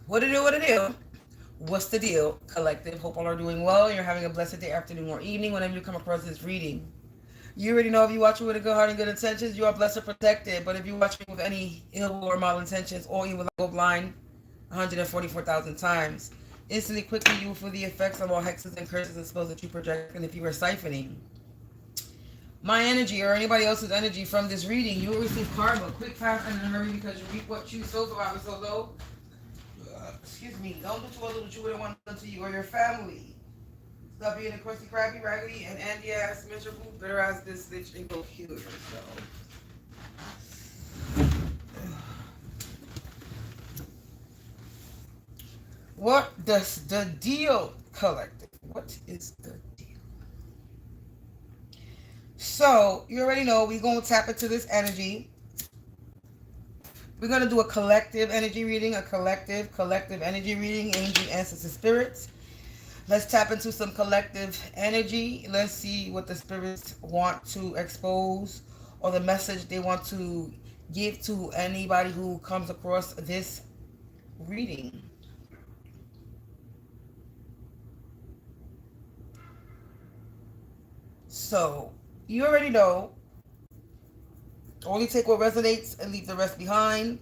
What it do, what it do? What's the deal, collective? Hope all are doing well. You're having a blessed day, afternoon, or evening whenever you come across this reading. You already know if you watch it with a good heart and good intentions, you are blessed and protected. But if you're watching with any ill will or malintentions, or you will go blind 144,000 times, instantly, quickly, you will feel the effects of all hexes and curses and spells that you project. And if you are siphoning my energy or anybody else's energy from this reading, you will receive karma quick, fast, and in a hurry because you reap what you sow. So I was so low. Excuse me. Don't do to others what you wouldn't want done to you or your family. Stop being a crusty, crappy, raggedy, and Andy ass, miserable, bitter ass, this bitch, and go heal yourself. What does the deal, collective? What is the deal? So, you already know we're going to tap into this energy. We're going to do a collective energy reading, a collective energy reading, angel, ancestors, spirits. Let's tap into some collective energy. Let's see what the spirits want to expose or the message they want to give to anybody who comes across this reading. So, you already know. Only take what resonates and leave the rest behind.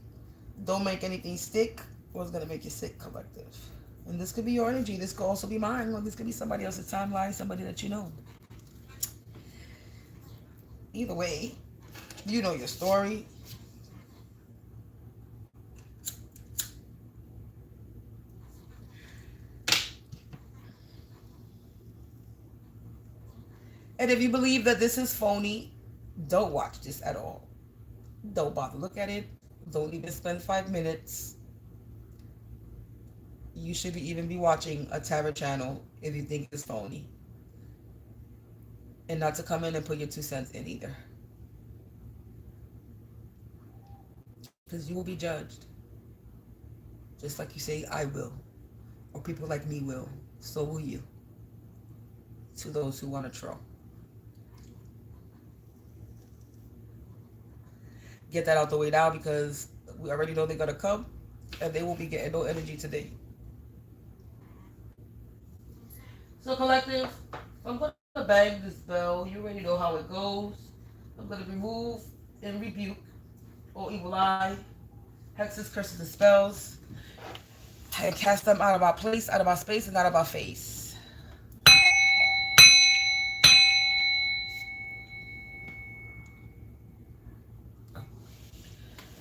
Don't make anything stick or it's going to make you sick, collective. And this could be your energy. This could also be mine. Or this could be somebody else's timeline, somebody that you know. Either way, you know your story. And if you believe that this is phony, don't watch this at all. Don't bother look at it. Don't even spend 5 minutes. You should even be watching a tarot channel if you think it's phony. And not to come in and put your 2 cents in either. Because you will be judged. Just like you say, I will. Or people like me will. So will you. To those who want to troll. Get that out the way now because we already know they're going to come. And they won't be getting no energy today. So collective, I'm going to bang this bell. You already know how it goes. I'm going to remove and rebuke all evil eye, hexes, curses, and spells. And cast them out of our place, out of our space, and out of our face.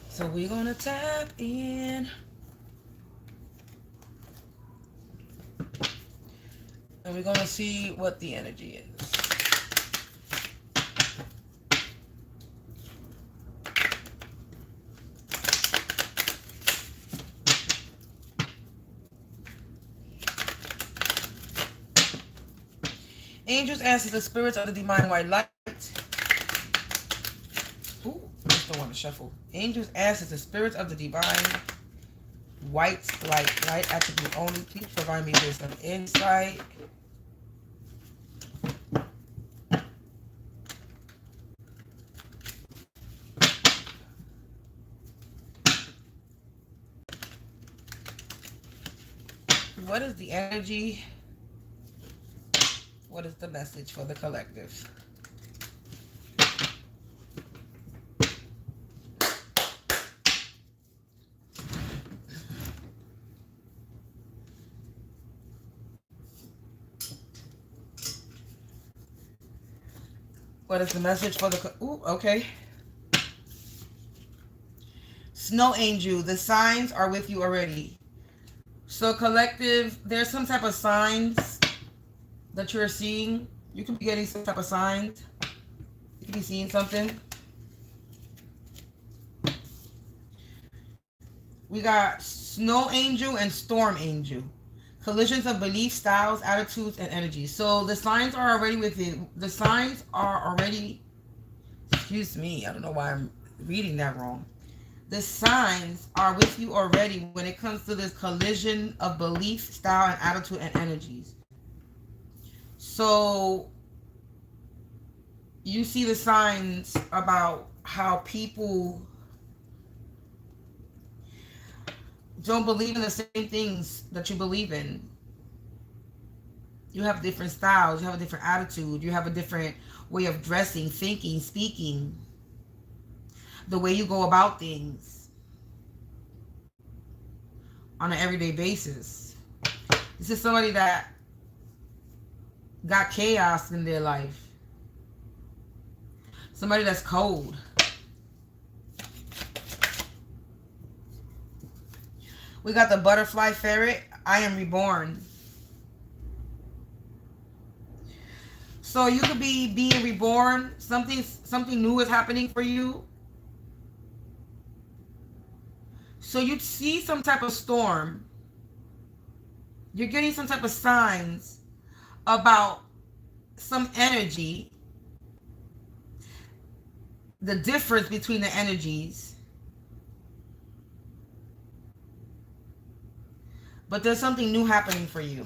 So we're going to tap in. And we're going to see what the energy is. Angels, answers, the spirits of the divine white light. Ooh, I just don't want to shuffle. Angels, answers, the spirits of the divine white light attribute only. Please provide me with some insight. What is the energy? What is the message for the collective? What is the message for the... Ooh, okay. Snow Angel, the signs are with you already. So collective, there's some type of signs that you're seeing. You can be getting some type of signs. You can be seeing something. We got Snow Angel and Storm Angel. Collisions of beliefs, styles, attitudes, and energies. So the signs are already with you. The signs are already... Excuse me. I don't know why I'm reading that wrong. The signs are with you already when it comes to this collision of belief, style, and attitude and energies. So you see the signs about how people don't believe in the same things that you believe in. You have different styles. You have a different attitude. You have a different way of dressing, thinking, speaking. The way you go about things on an everyday basis. This is somebody that got chaos in their life. Somebody that's cold. We got the butterfly ferret. I am reborn. So you could be being reborn. Something new is happening for you. So you see some type of storm. You're getting some type of signs about some energy. The difference between the energies. But there's something new happening for you.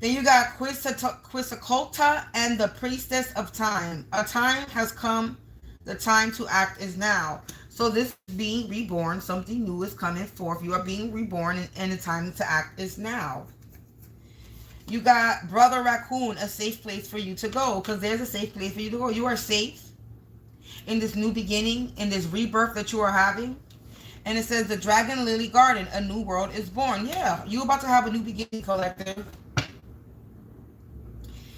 Then you got Quetzalcoatl and the Priestess of Time. A time has come. The time to act is now. So this being reborn, something new is coming forth. You are being reborn and the time to act is now. You got Brother Raccoon, a safe place for you to go. Because there's a safe place for you to go. You are safe in this new beginning, in this rebirth that you are having. And it says the Dragon Lily Garden, a new world is born. Yeah, you're about to have a new beginning, collective.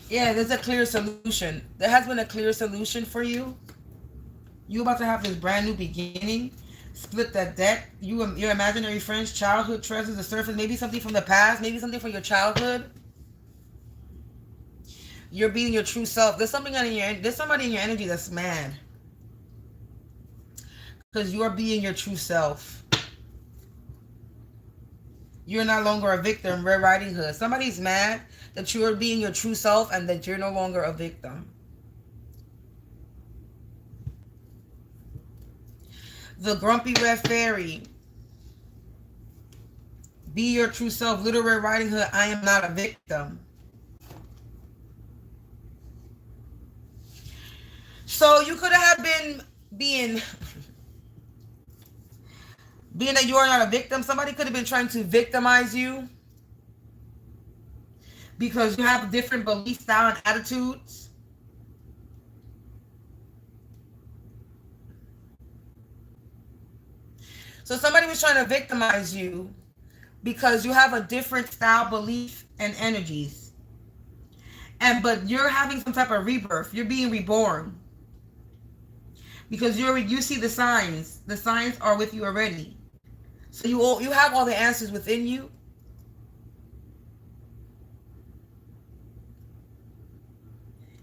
Yeah, there's a clear solution. There has been a clear solution for you. You're about to have this brand new beginning. Split that deck. You, your imaginary friends, childhood treasures, the surface. Maybe something from the past. Maybe something from your childhood. You're being your true self. There's somebody in your energy that's mad. Because you are being your true self. You're no longer a victim. Red Riding Hood. Somebody's mad that you are being your true self and that you're no longer a victim. The Grumpy Red Fairy. Be your true self. Little Red Riding Hood. I am not a victim. So you could have been being that you are not a victim. Somebody could have been trying to victimize you because you have different belief style and attitudes. So somebody was trying to victimize you because you have a different style, belief, and energies. But you're having some type of rebirth. You're being reborn. Because you see the signs. The signs are with you already. So you have all the answers within you.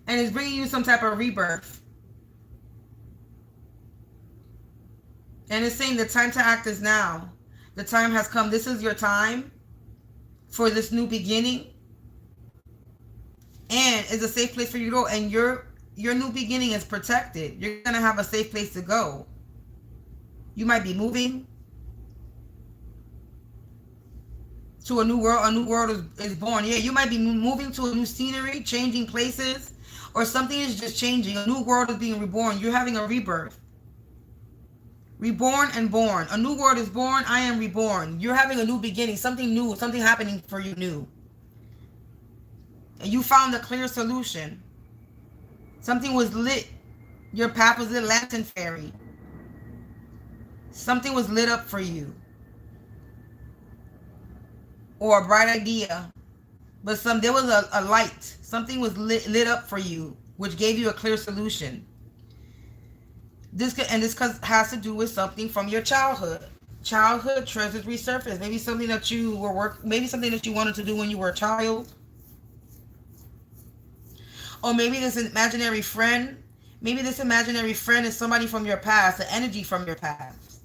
And it's bringing you some type of rebirth. And it's saying the time to act is now. The time has come. This is your time for this new beginning. And it's a safe place for you to go. And your new beginning is protected. You're going to have a safe place to go. You might be moving to a new world. A new world is born. Yeah, you might be moving to a new scenery, changing places, or something is just changing. A new world is being reborn. You're having a rebirth. Reborn and born. A new world is born. I am reborn. You're having a new beginning. Something new. Something happening for you new. And you found a clear solution. Something was lit. Your path was lit. Lantern fairy. Something was lit up for you. Or a bright idea. But there was a light. Something was lit up for you, which gave you a clear solution. This has to do with something from your childhood. Childhood treasures resurface. Maybe something that maybe something that you wanted to do when you were a child. Or maybe this imaginary friend. Maybe this imaginary friend is somebody from your past, the energy from your past.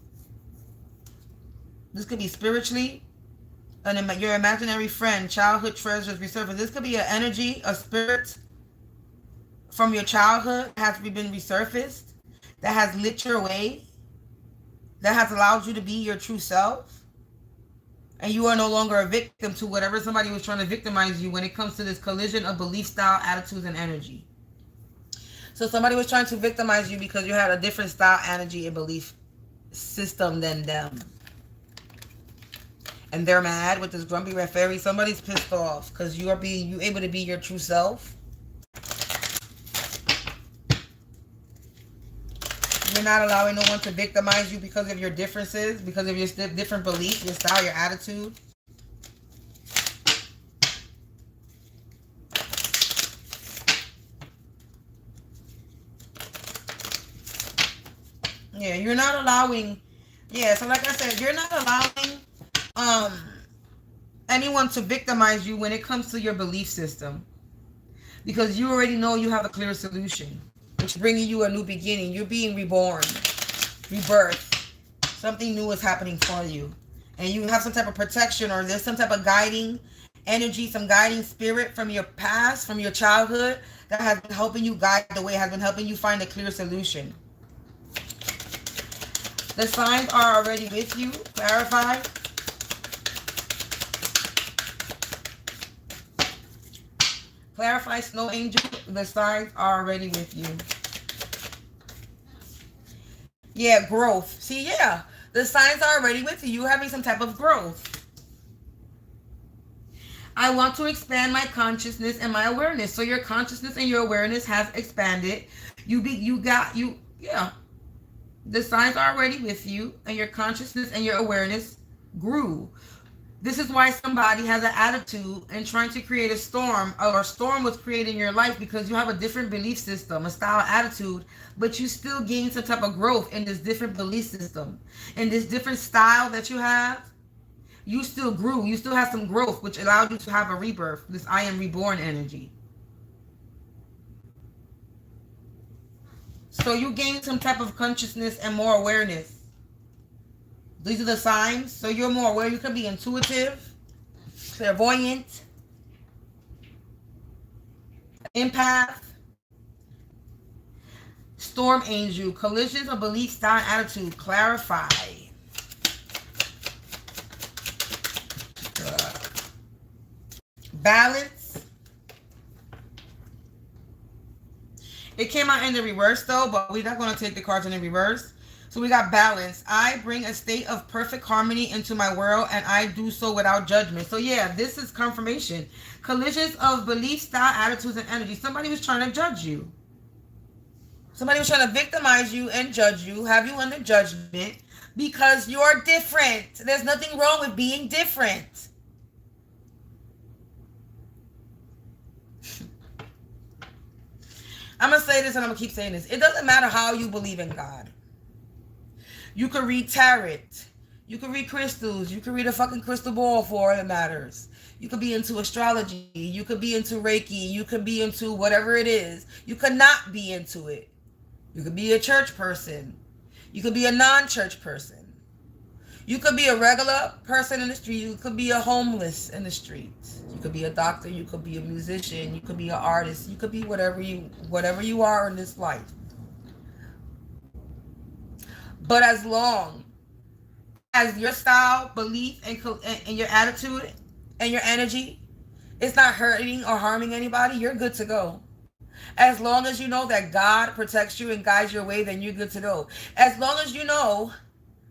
This could be spiritually. Your imaginary friend, childhood treasures resurface. This could be an energy, a spirit from your childhood that has been resurfaced. That has lit your way, that has allowed you to be your true self, and you are no longer a victim to whatever somebody was trying to victimize you when it comes to this collision of belief style, attitudes, and energy. So somebody was trying to victimize you because you had a different style, energy, and belief system than them. And they're mad with this grumpy red fairy. Somebody's pissed off because you able to be your true self. You're not allowing no one to victimize you because of your differences, because of your different beliefs, your style, your attitude. Yeah, you're not allowing, yeah, so like I said, you're not allowing anyone to victimize you when it comes to your belief system. Because you already know you have a clear solution, which is bringing you a new beginning. You're being reborn, rebirth. Something new is happening for you. And you have some type of protection, or there's some type of guiding energy, some guiding spirit from your past, from your childhood, that has been helping you guide the way, has been helping you find a clear solution. The signs are already with you. Clarify. Clarify, Snow Angel. The signs are already with you. Yeah, growth. See, yeah. The signs are already with you. You're having some type of growth. I want to expand my consciousness and my awareness. So your consciousness and your awareness has expanded. Yeah. The signs are already with you, and your consciousness and your awareness grew. This is why somebody has an attitude and trying to create a storm, or a storm was created in your life because you have a different belief system, a style, attitude, but you still gain some type of growth in this different belief system. In this different style that you have, you still grew. You still have some growth, which allowed you to have a rebirth, this I am reborn energy. So you gain some type of consciousness and more awareness. These are the signs. So you're more aware. You can be intuitive, clairvoyant, empath, storm angel, collisions of belief, style, attitude. Clarify. Balance. It came out in the reverse though, but we're not going to take the cards in the reverse. So we got balance. I bring a state of perfect harmony into my world, and I do so without judgment. So yeah, this is confirmation. Collisions of belief, style, attitudes, and energy. Somebody was trying to judge you. Somebody was trying to victimize you and judge you, have you under judgment, because you're different. There's nothing wrong with being different. I'm going to say this and I'm going to keep saying this. It doesn't matter how you believe in God. You could read tarot. You could read crystals. You could read a fucking crystal ball for all that matters. You could be into astrology. You could be into Reiki. You could be into whatever it is. You could not be into it. You could be a church person. You could be a non-church person. You could be a regular person in the street. You could be a homeless in the street. You could be a doctor. You could be a musician. You could be an artist. You could be whatever you are in this life. But as long as your style, belief, and your attitude and your energy is not hurting or harming anybody, you're good to go. As long as you know that God protects you and guides your way, then you're good to go. As long as you know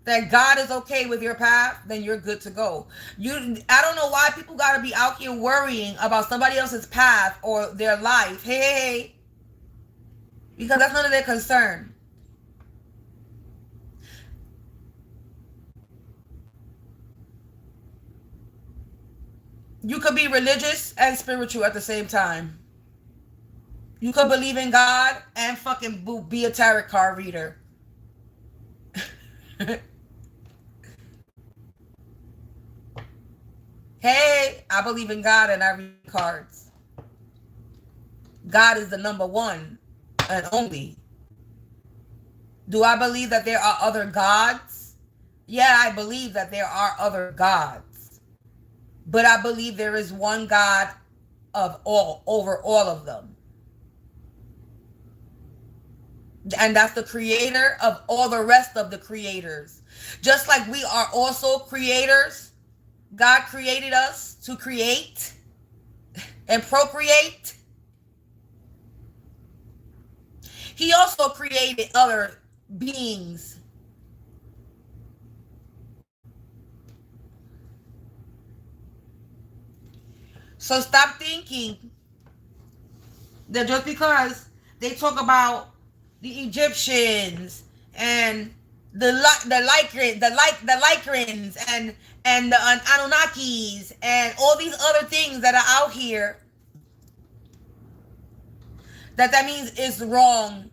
that God is okay with your path, then you're good to go. I don't know why people got to be out here worrying about somebody else's path or their life. Hey, because that's none of their concern. You could be religious and spiritual at the same time. You could believe in God and fucking be a tarot card reader. Hey, I believe in God and I read cards. God is the number one and only. Do I believe that there are other gods? Yeah, I believe that there are other gods. But I believe there is one God of all, over all of them. And that's the creator of all the rest of the creators. Just like we are also creators. God created us to create and procreate. He also created other beings. So stop thinking that just because they talk about the Egyptians and the Lycrans and the Anunnakis and all these other things that are out here, that means it's wrong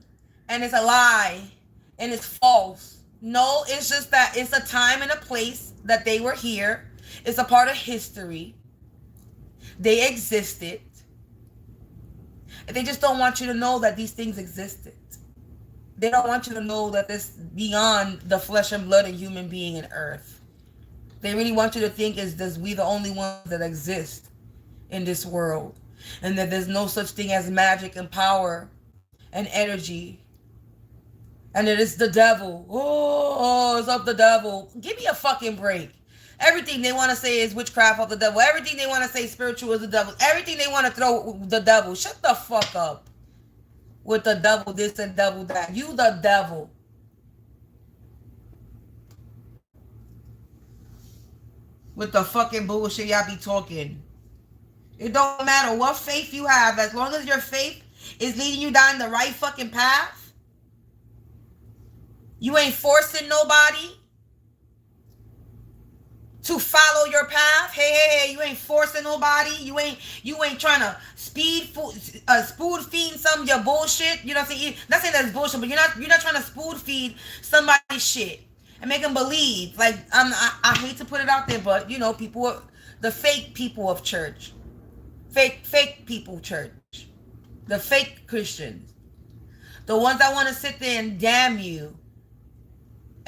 and it's a lie and it's false. No, it's just that it's a time and a place that they were here. It's a part of history. They existed. And they just don't want you to know that these things existed. They don't want you to know that this beyond the flesh and blood and human being and earth. They really want you to think is this we the only ones that exist in this world. And that there's no such thing as magic and power and energy. And it is the devil. Oh, it's of the devil. Give me a fucking break. Everything they want to say is witchcraft of the devil. Everything they want to say spiritual is the devil. Everything they want to throw the devil. Shut the fuck up with the devil this and devil that. You the devil. With the fucking bullshit y'all be talking. It don't matter what faith you have. As long as your faith is leading you down the right fucking path. You ain't forcing nobody to follow your path. Hey, you ain't forcing nobody. You ain't trying to spoon feed some of your bullshit. You know what I'm saying? Not saying that's bullshit, but you're not trying to spoon feed somebody's shit and make them believe. Like I hate to put it out there, but you know, people, the fake people of church, fake people church, the fake Christians, the ones that want to sit there and damn you.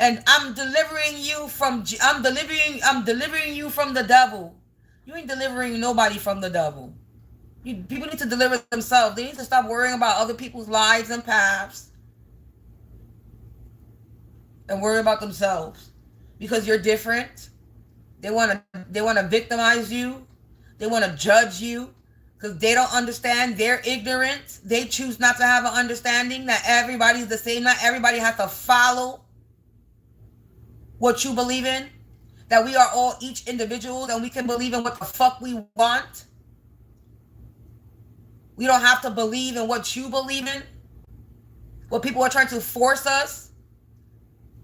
And I'm delivering you from the devil. You ain't delivering nobody from the devil. People need to deliver themselves. They need to stop worrying about other people's lives and paths and worry about themselves, because you're different. They want to victimize you. They want to judge you because they don't understand. They're ignorant. They choose not to have an understanding that everybody's the same. Not everybody has to follow what you believe in, that we are all each individuals and we can believe in what the fuck we want. We don't have to believe in what you believe in. What people are trying to force us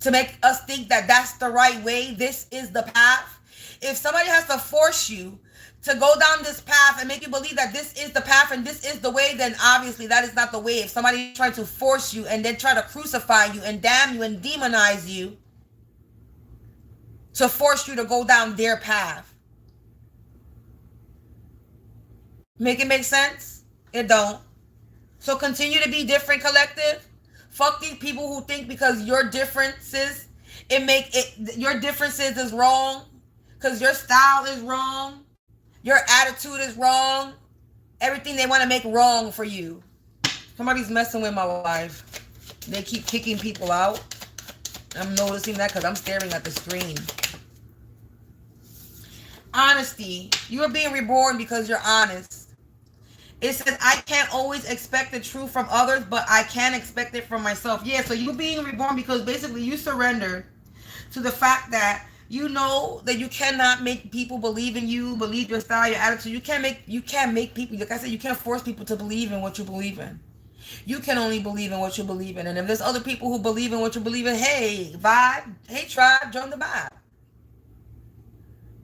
to make us think that that's the right way. This is the path. If somebody has to force you to go down this path and make you believe that this is the path and this is the way, then obviously that is not the way. If somebody is trying to force you and then try to crucify you and damn you and demonize you, to force you to go down their path. Make it make sense? It don't. So continue to be different, collective. Fuck these people who think because your differences, your differences is wrong. Because your style is wrong. Your attitude is wrong. Everything they want to make wrong for you. Somebody's messing with my life. They keep kicking people out. I'm noticing that because I'm staring at the screen. Honesty. You are being reborn because you're honest. It says, I can't always expect the truth from others, but I can expect it from myself. Yeah, so you're being reborn because basically you surrendered to the fact that you know that you cannot make people believe in you, believe your style, your attitude. You can't make people, like I said, you can't force people to believe in what you believe in. You can only believe in what you believe in. And if there's other people who believe in what you believe in, hey, vibe, hey, tribe, join the vibe.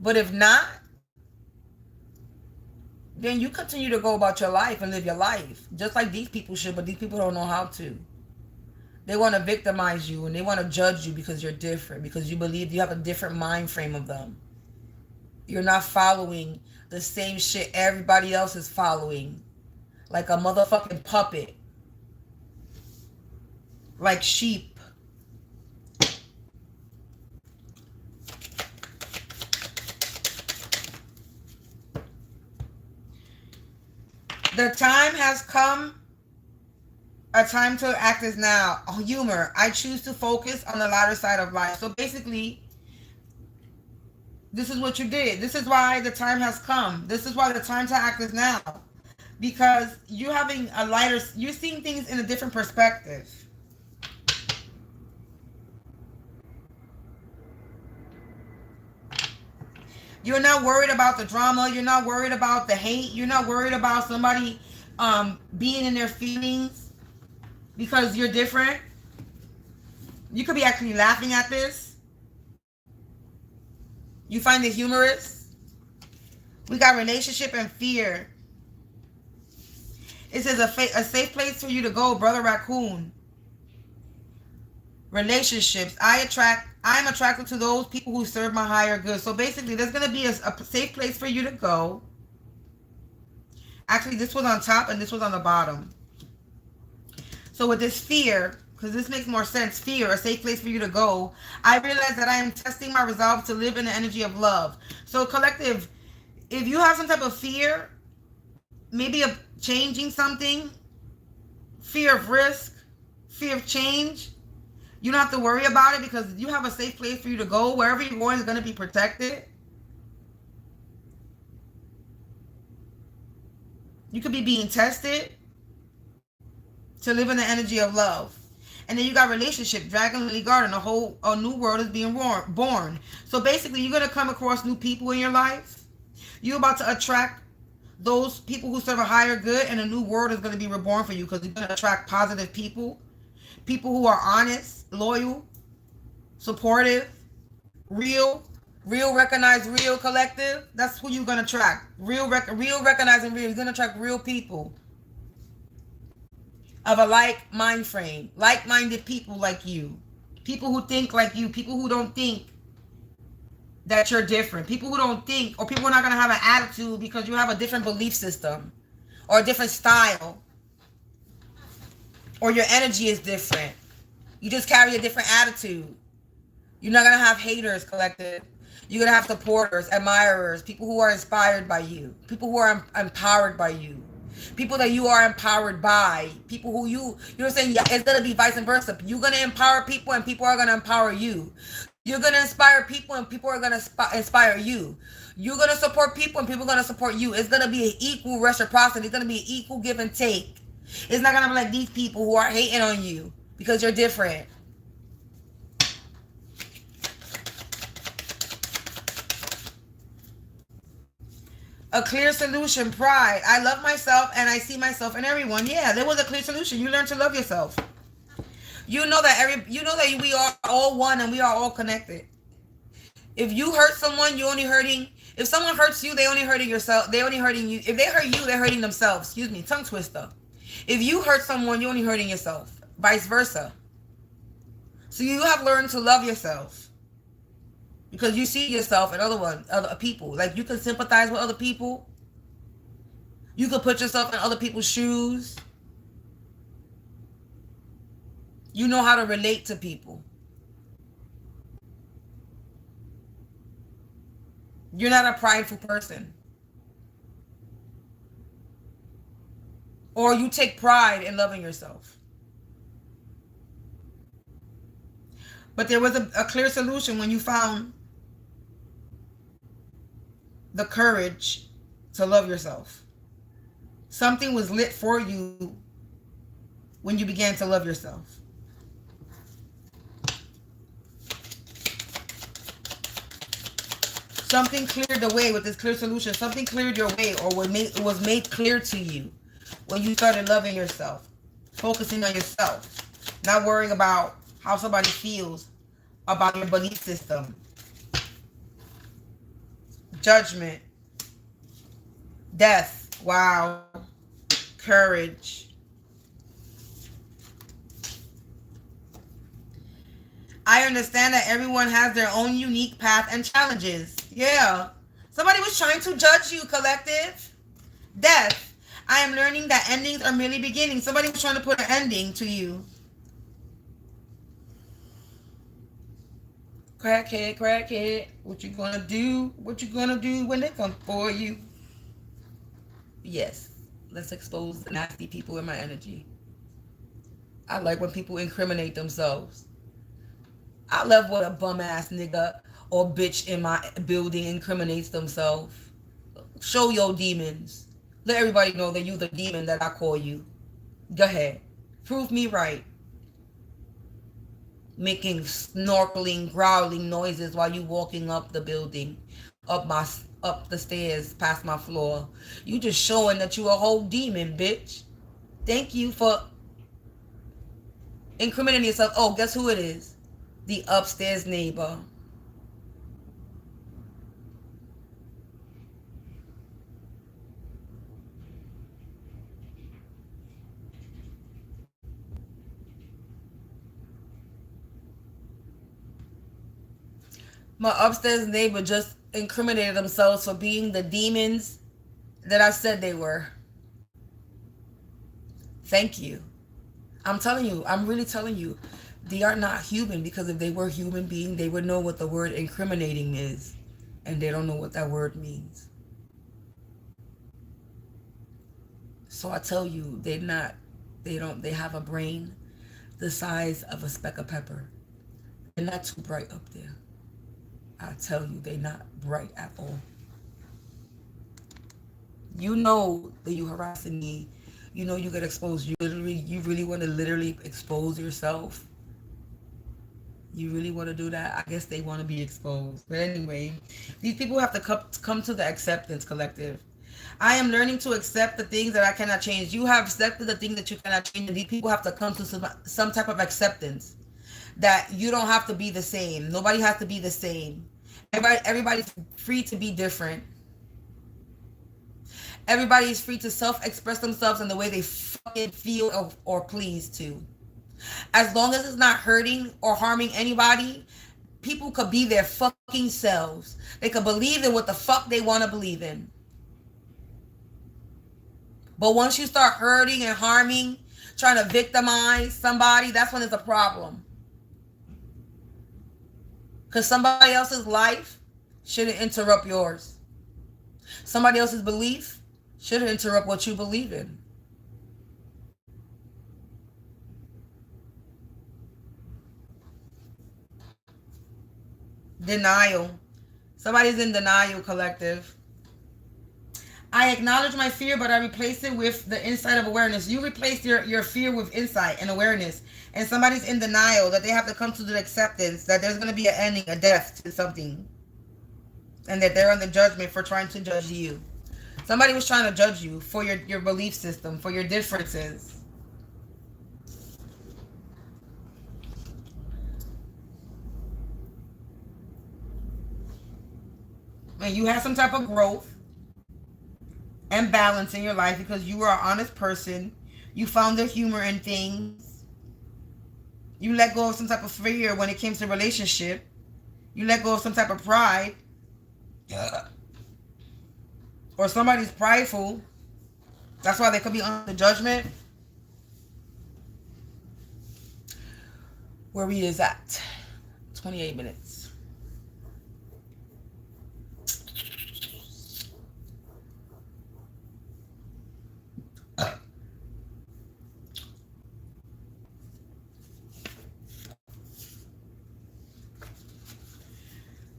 But if not, then you continue to go about your life and live your life. Just like these people should, but these people don't know how to. They want to victimize you and they want to judge you because you're different, because you believe you have a different mind frame of them. You're not following the same shit everybody else is following. Like a motherfucking puppet. Like sheep. The time has come. A time to act is now. Oh, humor. I choose to focus on the lighter side of life. So basically, this is what you did. This is why the time has come. This is why the time to act is now. because you're having a lighter, you're seeing things in a different perspective. You're not worried about the drama. You're not worried about the hate. You're not worried about somebody being in their feelings because you're different. You could be actually laughing at this. You find it humorous. We got relationship and fear. It says a safe place for you to go, Brother Raccoon. Relationships. I'm attracted to those people who serve my higher good. So basically, there's going to be a safe place for you to go. Actually, this was on top and this was on the bottom. So with this fear, because this makes more sense, fear, a safe place for you to go, I realize that I am testing my resolve to live in the energy of love. So collective, if you have some type of fear, maybe of changing something, fear of risk, fear of change, you don't have to worry about it because you have a safe place for you to go. Wherever you're going is going to be protected. You could be being tested to live in the energy of love. And then you got relationship, Dragon Lily Garden, a new world is being born. So basically, you're going to come across new people in your life. You're about to attract those people who serve a higher good, and a new world is going to be reborn for you because you're going to attract positive people. People who are honest, loyal, supportive, real, recognize real, collective. That's who you're going to attract. Real, recognizing real. You're going to attract real people of a like mind frame, like-minded people like you, people who think like you, people who don't think that you're different, people who don't think, or people who are not going to have an attitude because you have a different belief system or a different style, or your energy is different. You just carry a different attitude. You're not going to have haters, collective. You're going to have supporters, admirers, people who are inspired by you, people who are empowered by you. People that you are empowered by, people who you know what I'm saying? Yeah, it's going to be vice versa. You're going to empower people and people are going to empower you. You're going to inspire people and people are going to inspire you. You're going to support people and people are going to support you. It's going to be an equal reciprocity. It's going to be an equal give and take. It's not going to be like these people who are hating on you because you're different. A clear solution, pride. I love myself and I see myself in everyone. Yeah, there was a clear solution. You learn to love yourself. You know that we are all one and we are all connected. If you hurt someone, you're only hurting. If someone hurts you, they only hurting yourself. They only hurting you. If they hurt you, they're hurting themselves. Excuse me, tongue twister. If you hurt someone, you're only hurting yourself. Vice versa. So you have learned to love yourself. Because you see yourself in other people. Like you can sympathize with other people. You can put yourself in other people's shoes. You know how to relate to people. You're not a prideful person. Or you take pride in loving yourself. But there was a clear solution when you found the courage to love yourself. Something was lit for you when you began to love yourself. Something cleared the way with this clear solution. Something cleared your way or was made clear to you when you started loving yourself. Focusing on yourself. Not worrying about how somebody feels about your belief system. Judgment. Death. Wow. Courage. I understand that everyone has their own unique path and challenges. Yeah. Somebody was trying to judge you, collective. Death. I am learning that endings are merely beginnings. Somebody was trying to put an ending to you. Crackhead. What you gonna do? What you gonna do when they come for you? Yes. Let's expose the nasty people in my energy. I like when people incriminate themselves. I love when a bum ass nigga or bitch in my building incriminates themselves. Show your demons. Let everybody know that you the demon that I call you. Go ahead. Prove me right. Making snorkeling, growling noises while you walking up the building, up the stairs, past my floor. You just showing that you a whole demon, bitch. Thank you for incriminating yourself. Oh, guess who it is? The upstairs neighbor. My upstairs neighbor just incriminated themselves for being the demons that I said they were. Thank you. I'm telling you, I'm really telling you, they are not human, because if they were human being, they would know what the word incriminating is. And they don't know what that word means. So I tell you, they have a brain the size of a speck of pepper. They're not too bright up there. I tell you, they're not bright at all. You know that you harassing me. You know you get exposed. You really want to literally expose yourself. You really want to do that? I guess they want to be exposed. But anyway, these people have to come to the acceptance collective. I am learning to accept the things that I cannot change. You have accepted the things that you cannot change. And these people have to come to some type of acceptance that you don't have to be the same. Nobody has to be the same. Everybody's free to be different. Everybody's free to self-express themselves in the way they fucking feel or please to. As long as it's not hurting or harming anybody, people could be their fucking selves. They could believe in what the fuck they want to believe in. But once you start hurting and harming, trying to victimize somebody, that's when it's a problem. Because somebody else's life shouldn't interrupt yours. Somebody else's belief shouldn't interrupt what you believe in. Denial. Somebody's in denial, collective. I acknowledge my fear, but I replace it with the insight of awareness. You replace your fear with insight and awareness. And somebody's in denial that they have to come to the acceptance that there's going to be an ending, a death to something. And that they're under judgment for trying to judge you. Somebody was trying to judge you for your belief system, for your differences. And you have some type of growth and balance in your life because you are an honest person. You found the humor in things. You let go of some type of fear when it came to relationship. You let go of some type of pride. Yeah. Or somebody's prideful. That's why they could be under judgment. Where we is at? 28 minutes.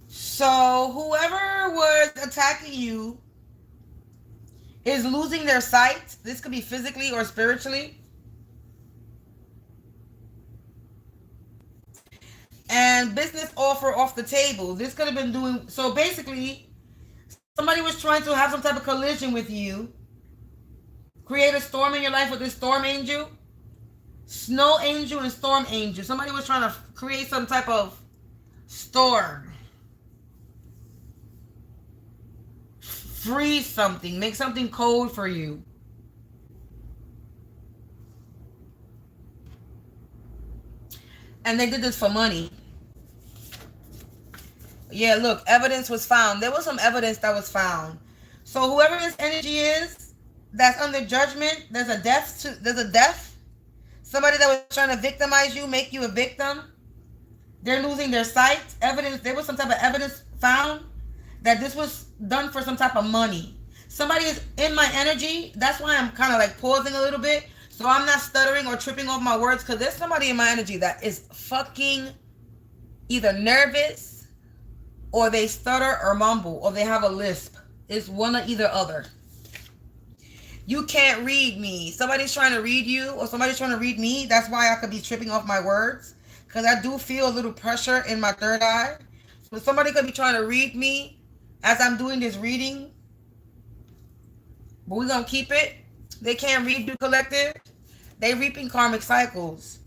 So whoever was attacking you is losing their sight. This could be physically or spiritually. And business offer off the table. This could have been doing... So basically, somebody was trying to have some type of collision with you. Create a storm in your life with this storm angel. Snow angel and storm angel. Somebody was trying to create some type of storm. Freeze something. Make something cold for you. And they did this for money. Yeah, look, evidence was found. There was some evidence that was found. So whoever this energy is that's under judgment, there's a death. Somebody that was trying to victimize you, make you a victim. They're losing their sight. Evidence, there was some type of evidence found that this was done for some type of money. Somebody is in my energy. That's why I'm kind of like pausing a little bit. So I'm not stuttering or tripping over my words, because there's somebody in my energy that is fucking either nervous or they stutter or mumble or they have a lisp. It's one or either other. You can't read me. Somebody's trying to read you or somebody's trying to read me. That's why I could be tripping off my words. Because I do feel a little pressure in my third eye. So somebody could be trying to read me as I'm doing this reading. But we're going to keep it. They can't read you, collective. They reaping karmic cycles.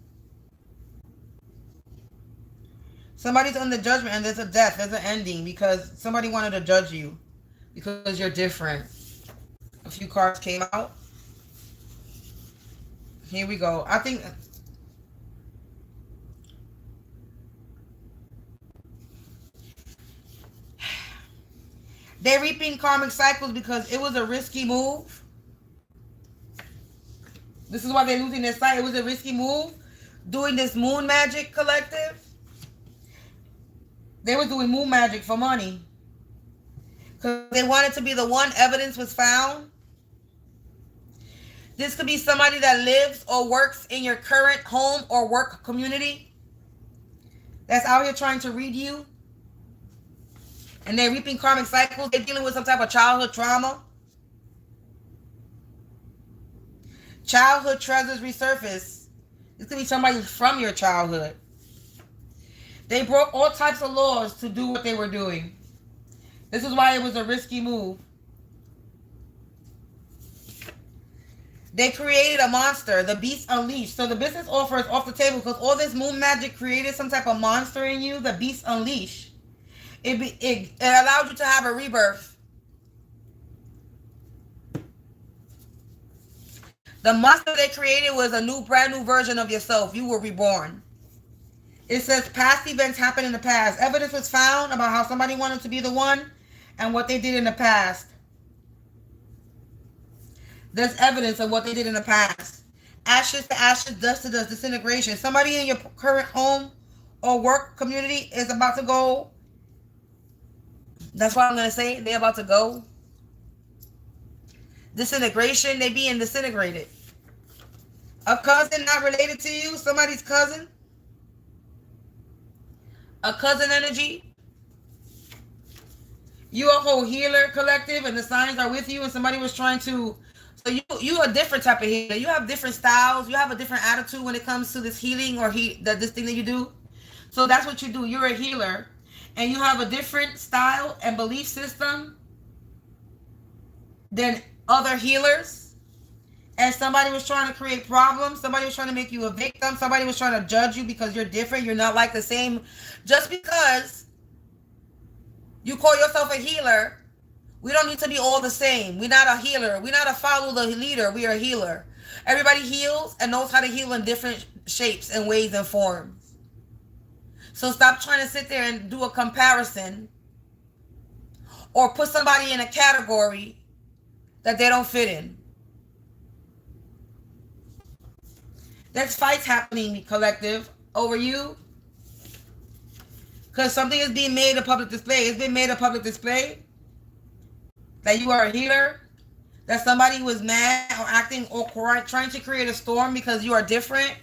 Somebody's under judgment and there's a death. There's an ending because somebody wanted to judge you. Because you're different. A few cards came out. Here we go. I think... They're reaping karmic cycles because it was a risky move. This is why they're losing their sight. It was a risky move. Doing this moon magic, collective. They were doing moon magic for money. Because they wanted to be the one evidence was found. This could be somebody that lives or works in your current home or work community. That's out here trying to read you. And they're reaping karmic cycles. They're dealing with some type of childhood trauma. Childhood treasures resurface. This could be somebody from your childhood. They broke all types of laws to do what they were doing. This is why it was a risky move. They created a monster, the Beast Unleashed. So the business offer is off the table because all this moon magic created some type of monster in you, the Beast Unleashed. It allowed you to have a rebirth. The monster they created was a brand new version of yourself. You were reborn. It says past events happened in the past. Evidence was found about how somebody wanted to be the one and what they did in the past. There's evidence of what they did in the past. Ashes to ashes, dust to dust, disintegration. Somebody in your current home or work community is about to go. That's what I'm going to say. They're about to go. Disintegration. They being disintegrated. A cousin not related to you. Somebody's cousin. A cousin energy. You a whole healer collective and the signs are with you and somebody was trying to... So you a different type of healer. You have different styles. You have a different attitude when it comes to this healing or this thing that you do. So that's what you do. You're a healer. And you have a different style and belief system than other healers. And somebody was trying to create problems. Somebody was trying to make you a victim. Somebody was trying to judge you because you're different. You're not like the same. Just because you call yourself a healer, we don't need to be all the same. We're not a healer. We're not a follow the leader. We are a healer. Everybody heals and knows how to heal in different shapes and ways and forms. So stop trying to sit there and do a comparison or put somebody in a category that they don't fit in. There's fights happening, collective, over you. Because something is being made a public display. It's been made a public display that you are a healer. That somebody was mad or acting or trying to create a storm because you are different.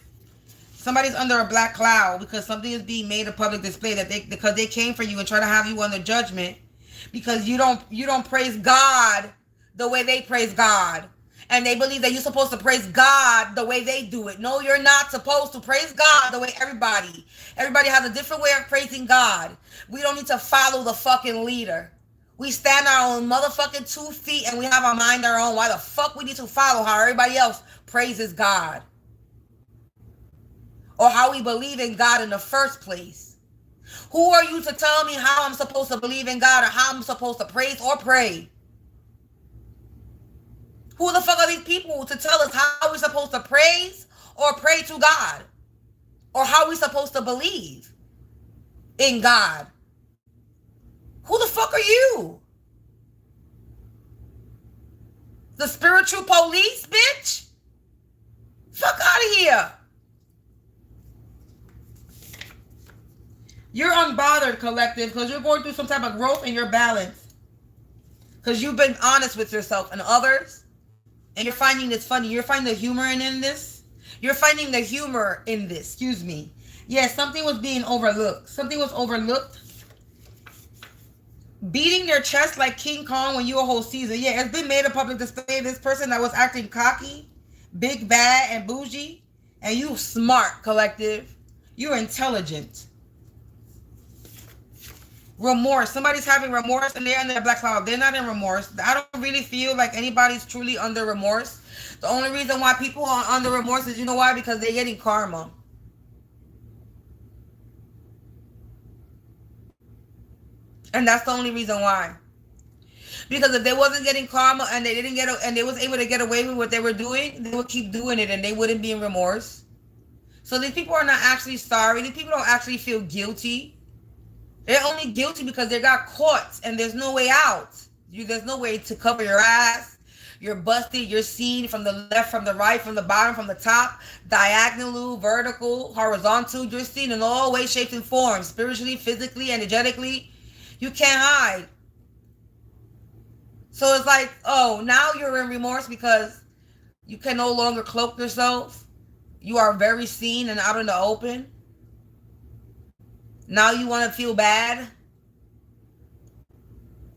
Somebody's under a black cloud because something is being made a public display because they came for you and try to have you under judgment because you don't praise God the way they praise God. And they believe that you're supposed to praise God the way they do it. No, you're not supposed to praise God the way everybody has a different way of praising God. We don't need to follow the fucking leader. We stand our own motherfucking 2 feet and we have our mind our own. Why the fuck we need to follow how everybody else praises God? Or how we believe in God in the first place. Who are you to tell me how I'm supposed to believe in God or how I'm supposed to praise or pray? Who the fuck are these people to tell us how we're supposed to praise or pray to God? Or how we're supposed to believe in God? Who the fuck are you? The spiritual police, bitch? Fuck out of here. You're unbothered, collective, because you're going through some type of growth in your balance. Because you've been honest with yourself and others. And you're finding this funny. You're finding the humor in this. You're finding the humor in this. Excuse me. Yes, something was being overlooked. Something was overlooked. beating their chest like King Kong when you a whole season. Yeah, it's been made a public display. This person that was acting cocky, big, bad, and bougie, and you smart, collective. You're intelligent. Remorse. Somebody's having remorse and they're in their black cloud. They're not in remorse. I don't really feel like anybody's truly under remorse. The only reason why people are under remorse is, you know why? Because they're getting karma. And that's the only reason why. Because if they wasn't getting karma and they didn't get and they was able to get away with what they were doing, they would keep doing it and they wouldn't be in remorse. So these people are not actually sorry. These people don't actually feel guilty. They're only guilty because they got caught and there's no way out. There's no way to cover your ass. You're busted. You're seen from the left, from the right, from the bottom, from the top, diagonal, vertical, horizontal. You're seen in all ways, shapes, and forms, spiritually, physically, energetically. You can't hide. So it's like, oh, now you're in remorse because you can no longer cloak yourself. You are very seen and out in the open. Now you want to feel bad?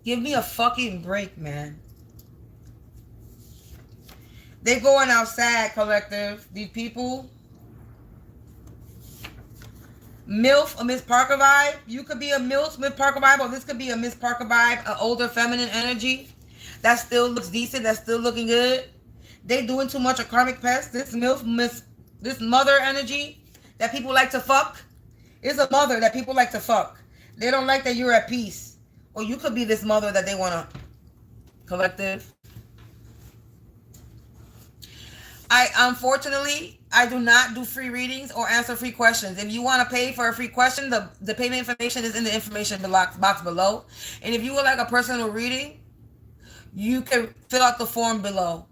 Give me a fucking break, man. They're going outside, collective. These people. MILF, a Miss Parker vibe. You could be a MILF, Miss Parker vibe, or this could be a Miss Parker vibe, an older feminine energy. That still looks decent. That's still looking good. They doing too much of karmic pest. This MILF, this mother energy that people like to fuck is a mother that people like to fuck. They don't like that you're at peace. Or you could be this mother that they want to. Collective. Unfortunately, I do not do free readings or answer free questions. If you want to pay for a free question, the payment information is in the information box below. And if you would like a personal reading, you can fill out the form below.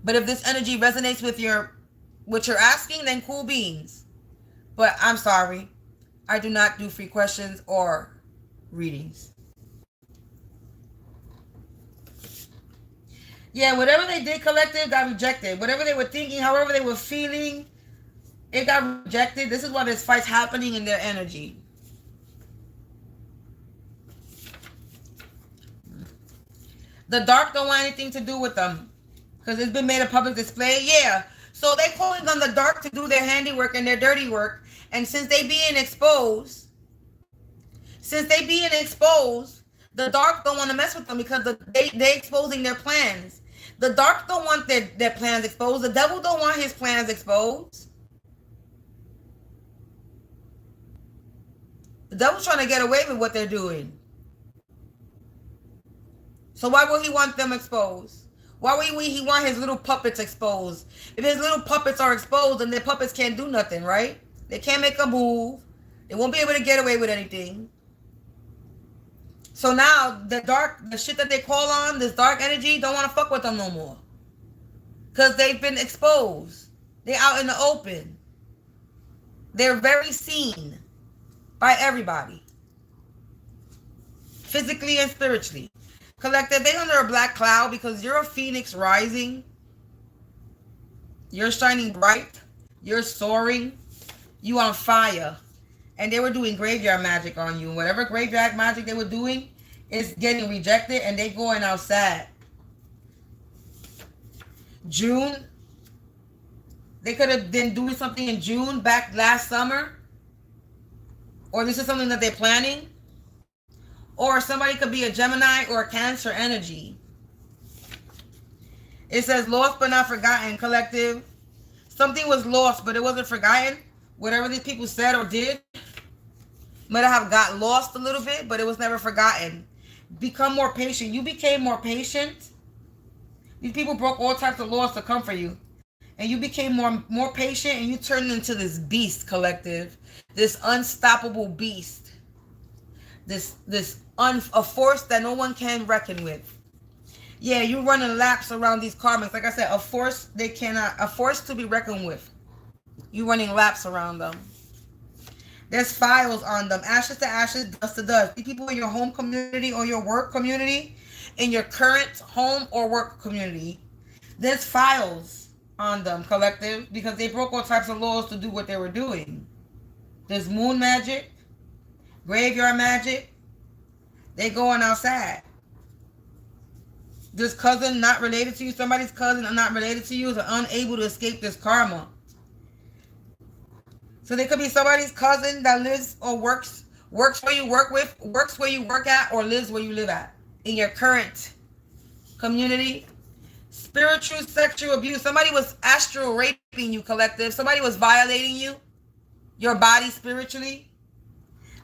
But if this energy resonates with what you're asking, then cool beans. But I'm sorry, I do not do free questions or readings. Yeah, whatever they did, collective, got rejected. Whatever they were thinking, however they were feeling, it got rejected. This is why there's fights happening in their energy. The dark don't want anything to do with them because it's been made a public display. Yeah, so they calling on the dark to do their handiwork and their dirty work. And since they being exposed, the dark don't want to mess with them because they exposing their plans. The dark don't want their plans exposed. The devil don't want his plans exposed. The devil's trying to get away with what they're doing. So why would he want them exposed? Why would he want his little puppets exposed? If his little puppets are exposed, then their puppets can't do nothing, right? They can't make a move. They won't be able to get away with anything. So now the shit that they call on, this dark energy, don't want to fuck with them no more. Because they've been exposed. They're out in the open. They're very seen by everybody. Physically and spiritually. Collective, they under a black cloud because you're a phoenix rising. You're shining bright. You're soaring. You on fire. And they were doing graveyard magic on you. Whatever graveyard magic they were doing is getting rejected and they going outside. June. They could have been doing something in June back last summer. Or this is something that they're planning. Or somebody could be a Gemini or a Cancer energy. It says lost but not forgotten, collective. Something was lost but it wasn't forgotten. Whatever these people said or did might have got lost a little bit, but it was never forgotten. Become more patient. You became more patient. These people broke all types of laws to come for you. And you became more patient and you turned into this beast, collective. This unstoppable beast. A force that no one can reckon with. Yeah, you're running laps around these karmics. Like I said, a force to be reckoned with. You running laps around them. There's files on them. Ashes to ashes, dust to dust. These people in your home community or your work community, in your current home or work community, there's files on them, collective, because they broke all types of laws to do what they were doing. There's moon magic, graveyard magic. They going outside. This cousin not related to you, somebody's cousin not related to you is unable to escape this karma. So they could be somebody's cousin that lives or works where you work with, works where you work at, or lives where you live at in your current community. Spiritual sexual abuse. Somebody was astral raping you, collective. Somebody was violating you, your body spiritually.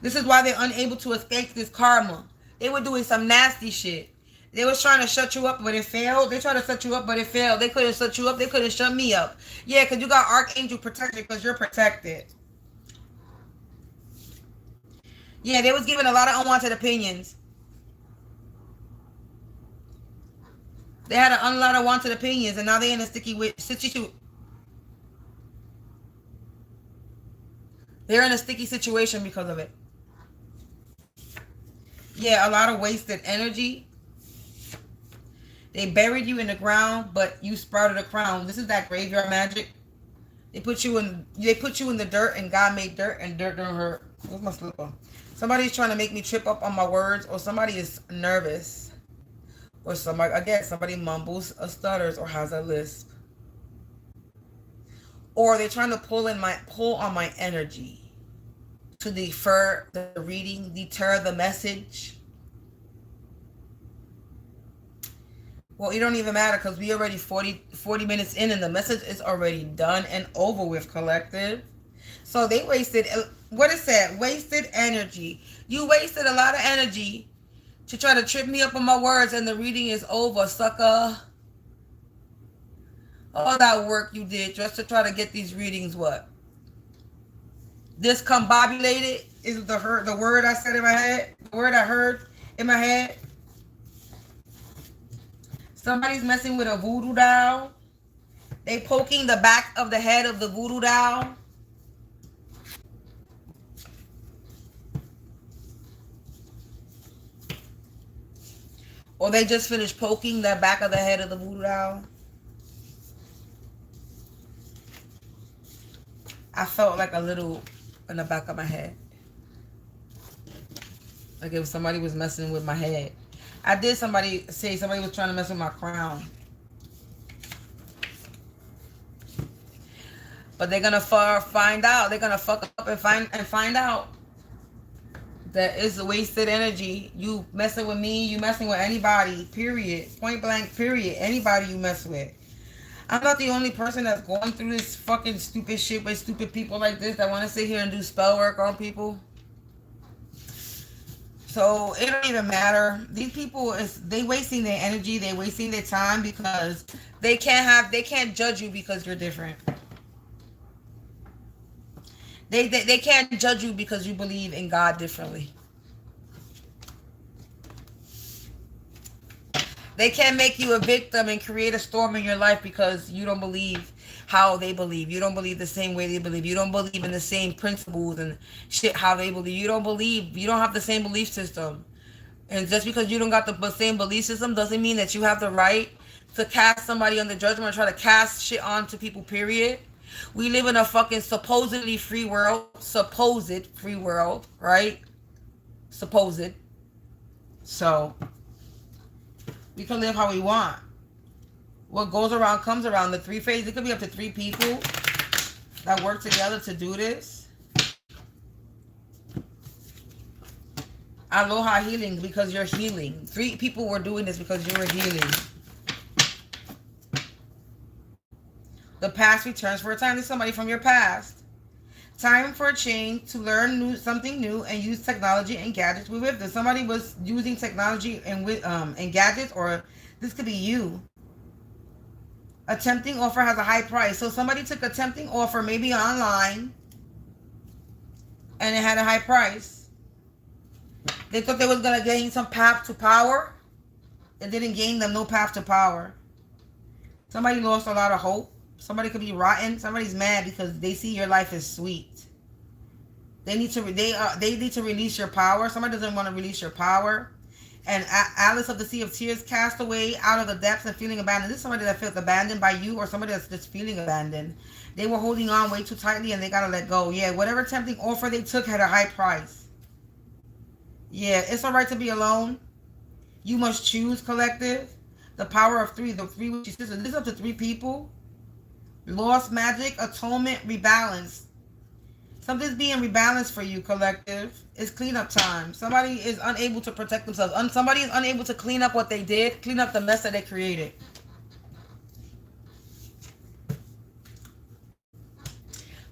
This is why they're unable to escape this karma. They were doing some nasty shit. They was trying to shut you up, but it failed. They tried to shut you up, but it failed. They couldn't shut you up. They couldn't shut me up. Yeah, because you got Archangel protection because you're protected. Yeah, they was giving a lot of unwanted opinions. They had a lot of unwanted opinions, and now they're in a sticky situation. They're in a sticky situation because of it. Yeah, a lot of wasted energy. They buried you in the ground, but you sprouted a crown. This is that graveyard magic. They put you in the dirt, and God made dirt, and dirt don't hurt. Where's my slipper? Somebody's trying to make me trip up on my words, or somebody is nervous. Or somebody mumbles or stutters or has a lisp. Or they're trying to pull on my energy to defer the reading, deter the message. Well, it don't even matter because we already 40 minutes in and the message is already done and over with, collective. So they wasted, what it said, wasted energy. You wasted a lot of energy to try to trip me up on my words and the reading is over, sucker. All that work you did just to try to get these readings, what? Discombobulated is the word I said in my head, the word I heard in my head. Somebody's messing with a voodoo doll. They poking the back of the head of the voodoo doll. Or they just finished poking the back of the head of the voodoo doll. I felt like a little in the back of my head. Like if somebody was messing with my head. I did somebody was trying to mess with my crown. But they're gonna find out. They're gonna fuck up and find out that it's wasted energy. You messing with me, you messing with anybody, period. Point blank, period. Anybody you mess with. I'm not the only person that's going through this fucking stupid shit with stupid people like this that want to sit here and do spell work on people. So it don't even matter. These people they wasting their energy, they wasting their time because they can't judge you because you're different. They can't judge you because you believe in God differently. They can't make you a victim and create a storm in your life because you don't believe how they believe. You don't believe the same way they believe. You don't believe in the same principles and shit how they believe. You don't have the same belief system. And just because you don't got the same belief system doesn't mean that you have the right to cast somebody under judgment or try to cast shit onto people, period. We live in a fucking supposedly free world. Supposed free world, right? Supposed. So we can live how we want. What goes around comes around. The three phase, it could be up to 3 people that work together to do this. Aloha healing because you're healing. 3 people were doing this because you were healing. The past returns for a time. This is somebody from your past. Time for a change to learn something new and use technology and gadgets with wisdom. Somebody was using technology and gadgets, or this could be you. A tempting offer has a high price. So somebody took a tempting offer, maybe online, and it had a high price. They thought they was going to gain some path to power. It didn't gain them no path to power. Somebody lost a lot of hope. Somebody could be rotten. Somebody's mad because they see your life as sweet. They need to release your power. Somebody doesn't want to release your power. And Alice of the Sea of Tears, cast away out of the depths and feeling abandoned. This is somebody that felt abandoned by you, or somebody that's just feeling abandoned. They were holding on way too tightly and they got to let go. Yeah, whatever tempting offer they took had a high price. Yeah, it's all right to be alone. You must choose, collective. The power of three, the three witchy sisters. This is up to 3 people. Lost magic, atonement, rebalance. Something's being rebalanced for you, collective. It's cleanup time. Somebody is unable to protect themselves. Somebody is unable to clean up what they did, clean up the mess that they created.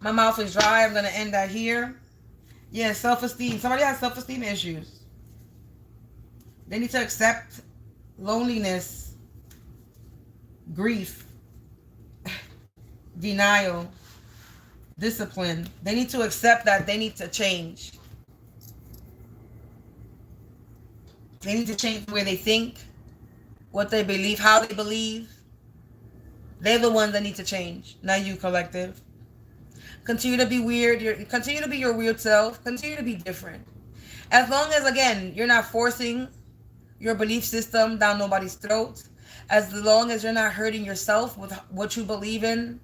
My mouth is dry. I'm going to end that here. Yeah, self-esteem. Somebody has self-esteem issues. They need to accept loneliness, grief, denial, discipline. They need to accept that they need to change. They need to change the way they think, what they believe, how they believe. They're the ones that need to change, not you, collective. Continue to be weird. Continue to be your weird self. Continue to be different. As long as, again, you're not forcing your belief system down nobody's throat. As long as you're not hurting yourself with what you believe in.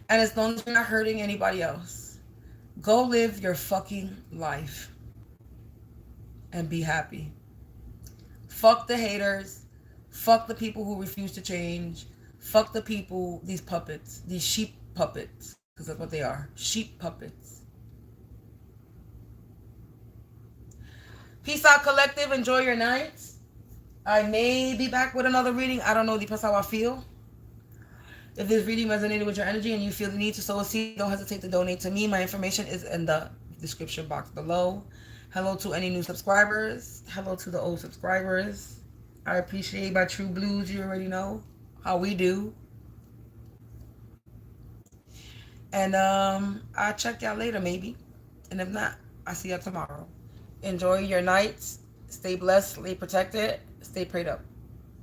And as long as you're not hurting anybody else. Go live your fucking life. And be happy. Fuck the haters. Fuck the people who refuse to change. Fuck the people, these puppets. These sheep puppets. Because that's what they are. Sheep puppets. Peace out, collective. Enjoy your nights. I may be back with another reading. I don't know. Depends how I feel. If this reading resonated with your energy and you feel the need to sow a seed, don't hesitate to donate to me. My information is in the description box below. Hello to any new subscribers. Hello to the old subscribers. I appreciate my true blues. You already know how we do. And I'll check y'all later, maybe. And if not, I'll see y'all tomorrow. Enjoy your nights. Stay blessed. Stay protected. Stay prayed up.